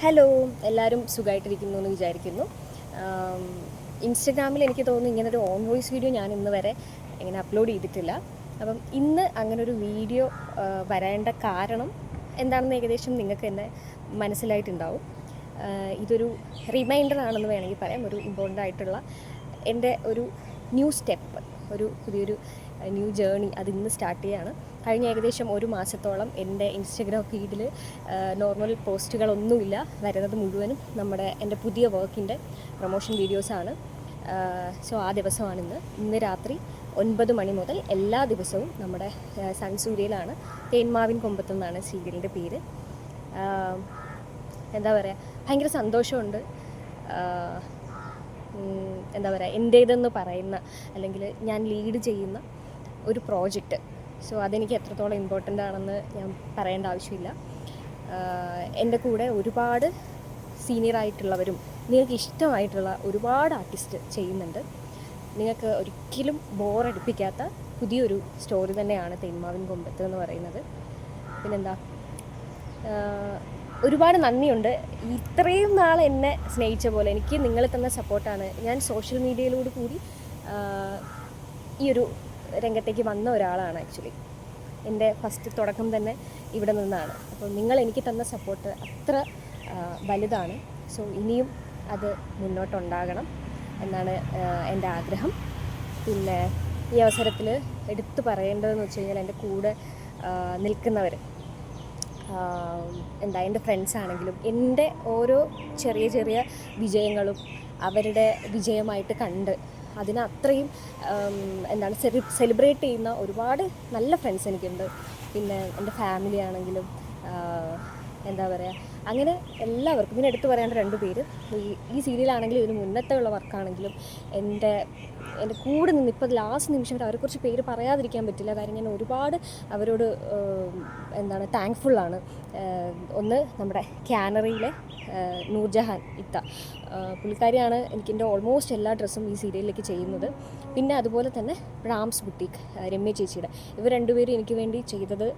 Hello, എല്ലാവരും സുഖമായിട്ടിരിക്കുന്നു എന്ന് വിചാരിക്കുന്നു. ഇൻസ്റ്റഗ്രാമിൽ എനിക്ക് തോന്നുന്നു ഇങ്ങനൊരു ഓൺ വോയിസ് വീഡിയോ ഞാൻ ഇന്ന് വരെ ഇങ്ങനെ അപ്ലോഡ് ചെയ്തിട്ടില്ല. അപ്പം ഇന്ന് അങ്ങനൊരു വീഡിയോ വരേണ്ട കാരണം എന്താണെന്ന് ഏകദേശം നിങ്ങൾക്ക് തന്നെ മനസ്സിലായിട്ടുണ്ടാവും. ഇതൊരു റിമൈൻഡർ ആണെന്ന് വേണമെങ്കിൽ പറയാം. ഒരു ഇമ്പോർട്ടൻ്റ് ആയിട്ടുള്ള എൻ്റെ ഒരു ന്യൂ സ്റ്റെപ്പ്, ഒരു പുതിയൊരു ന്യൂ ജേണി അത് ഇന്ന് സ്റ്റാർട്ട് ചെയ്യുകയാണ്. കഴിഞ്ഞ ഏകദേശം ഒരു മാസത്തോളം എൻ്റെ ഇൻസ്റ്റഗ്രാം ഫീഡിൽ നോർമൽ പോസ്റ്റുകളൊന്നുമില്ല. വരുന്നത് മുഴുവനും എൻ്റെ പുതിയ വർക്കിൻ്റെ പ്രൊമോഷൻ വീഡിയോസാണ്. സോ ആ ദിവസമാണിന്ന്. ഇന്ന് രാത്രി 9 മണി മുതൽ എല്ലാ ദിവസവും നമ്മുടെ സൺ സൂര്യയിലാണ്. തേന്മാവിൻ കൊമ്പത്ത് എന്നാണ് സീരിയലിൻ്റെ പേര്. എന്താ പറയുക, ഭയങ്കര സന്തോഷമുണ്ട്. എന്താ പറയുക, എൻ്റേതെന്ന് പറയുന്ന അല്ലെങ്കിൽ ഞാൻ ലീഡ് ചെയ്യുന്ന ഒരു പ്രോജക്റ്റ്. സോ അതെനിക്ക് എത്രത്തോളം ഇമ്പോർട്ടൻ്റ് ആണെന്ന് ഞാൻ പറയേണ്ട ആവശ്യമില്ല. എൻ്റെ കൂടെ ഒരുപാട് സീനിയറായിട്ടുള്ളവരും നിങ്ങൾക്ക് ഇഷ്ടമായിട്ടുള്ള ഒരുപാട് ആർട്ടിസ്റ്റ് ചെയ്യുന്നുണ്ട്. നിങ്ങൾക്ക് ഒരിക്കലും ബോറടിപ്പിക്കാത്ത പുതിയൊരു സ്റ്റോറി തന്നെയാണ് തേന്മാവിൻ കൊമ്പത്ത് എന്ന് പറയുന്നത്. പിന്നെന്താ, ഒരുപാട് നന്ദിയുണ്ട് ഇത്രയും നാൾ എന്നെ സ്നേഹിച്ച പോലെ. എനിക്ക് നിങ്ങൾ തന്ന സപ്പോർട്ടാണ്. ഞാൻ സോഷ്യൽ മീഡിയയിലൂടെ കൂടി ഈ ഒരു രംഗത്തേക്ക് വന്ന ഒരാളാണ്. ആക്ച്വലി എൻ്റെ ഫസ്റ്റ് തുടക്കം തന്നെ ഇവിടെ നിന്നാണ്. അപ്പോൾ നിങ്ങൾ എനിക്ക് തന്ന സപ്പോർട്ട് അത്ര വലുതാണ്. സോ ഇനിയും അത് മുന്നോട്ടുണ്ടാകണം എന്നാണ് എൻ്റെ ആഗ്രഹം. പിന്നെ ഈ അവസരത്തിൽ എടുത്തു പറയേണ്ടതെന്ന് വെച്ച് കഴിഞ്ഞാൽ എൻ്റെ കൂടെ നിൽക്കുന്നവർ, എൻ്റെ ഫ്രണ്ട്സ് ആണെങ്കിലും എൻ്റെ ഓരോ ചെറിയ ചെറിയ വിജയങ്ങളും അവരുടെ വിജയമായിട്ട് കണ്ട് അതിനെ അത്രയും സെലിബ്രേറ്റ് ചെയ്യുന്ന ഒരുപാട് നല്ല ഫ്രണ്ട്സ് എനിക്കുണ്ട്. പിന്നെ എൻ്റെ ഫാമിലി ആണെങ്കിലും എന്താ പറയുക, അങ്ങനെ എല്ലാവർക്കും. പിന്നെ എടുത്തു പറയേണ്ട 2 പേര്, ഈ സീരിയലാണെങ്കിലും ഇതിന് മുന്നത്തെ ഉള്ള വർക്കാണെങ്കിലും എൻ്റെ കൂടെ നിന്ന് ഇപ്പോൾ ലാസ്റ്റ് നിമിഷം വരെ അവരെക്കുറിച്ച് പേര് പറയാതിരിക്കാൻ പറ്റില്ല. കാര്യം ഞാൻ ഒരുപാട് അവരോട് താങ്ക്ഫുള്ളാണ്. ഒന്ന് നമ്മുടെ ക്യാനറിയിലെ നൂർജഹാൻ ഇത്ത, പുള്ളിക്കാരിയാണ് എനിക്കെൻ്റെ ഓൾമോസ്റ്റ് എല്ലാ ഡ്രസ്സും ഈ സീരിയലിലേക്ക് ചെയ്യുന്നത്. പിന്നെ അതുപോലെ തന്നെ റാംസ് ബുട്ടീക്ക് രമ്യ ചേച്ചിയുടെ, ഇവർ 2 പേരും എനിക്ക് വേണ്ടി ചെയ്തത്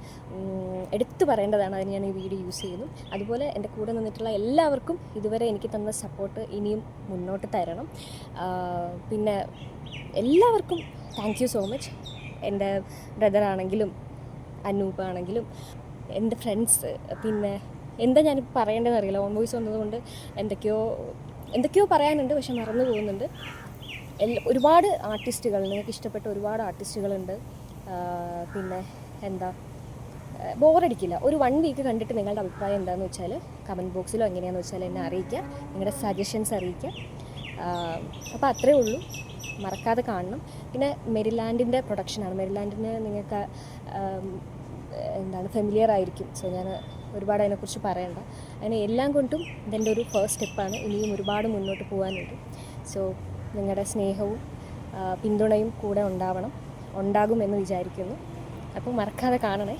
എടുത്തു പറയേണ്ടതാണ്. അതിന് ഞാൻ ഈ വീഡിയോ യൂസ് ചെയ്യുന്നു. അതുപോലെ എൻ്റെ കൂടെ നിന്നിട്ടുള്ള എല്ലാവർക്കും ഇതുവരെ എനിക്ക് തന്ന സപ്പോർട്ട് ഇനിയും മുന്നോട്ട് തരണം. പിന്നെ എല്ലാവർക്കും താങ്ക് യു സോ മച്ച്. എൻ്റെ ബ്രദറാണെങ്കിലും അനൂപാണെങ്കിലും എൻ്റെ ഫ്രണ്ട്സ്, പിന്നെ എന്താ ഞാനിപ്പോൾ പറയേണ്ടതെന്ന് അറിയില്ല. ഓൺ വോയിസ് വന്നതുകൊണ്ട് എന്തൊക്കെയോ പറയാനുണ്ട്, പക്ഷെ മറന്നു പോകുന്നുണ്ട്. ഒരുപാട് ആർട്ടിസ്റ്റുകൾ, നിങ്ങൾക്ക് ഇഷ്ടപ്പെട്ട ഒരുപാട് ആർട്ടിസ്റ്റുകളുണ്ട്. പിന്നെ ബോറടിക്കില്ല. ഒരു 1 വീക്ക് കണ്ടിട്ട് നിങ്ങളുടെ അഭിപ്രായം എന്താണെന്ന് വെച്ചാൽ കമൻറ്റ് ബോക്സിലോ എങ്ങനെയാണെന്ന് വെച്ചാൽ എന്നെ അറിയിക്കുക. നിങ്ങളുടെ സജഷൻസ് അറിയിക്കുക. അപ്പോൾ അത്രേ ഉള്ളൂ. മറക്കാതെ കാണണം. പിന്നെ മെരിലാൻഡിൻ്റെ പ്രൊഡക്ഷനാണ്. മെരിലാൻഡിന് നിങ്ങൾക്ക് ഫെമിലിയർ ആയിരിക്കും. സോ ഞാൻ ഒരുപാട് അതിനെക്കുറിച്ച് പറയണ്ട. അങ്ങനെ എല്ലാം കൊണ്ടും ഇതെൻ്റെ ഒരു ഫസ്റ്റ് സ്റ്റെപ്പാണ്. ഇനിയും ഒരുപാട് മുന്നോട്ട് പോകാനുണ്ട്. സോ നിങ്ങളുടെ സ്നേഹവും പിന്തുണയും കൂടെ ഉണ്ടാകുമെന്ന് വിചാരിക്കുന്നു. അപ്പോൾ മറക്കാതെ കാണണേ.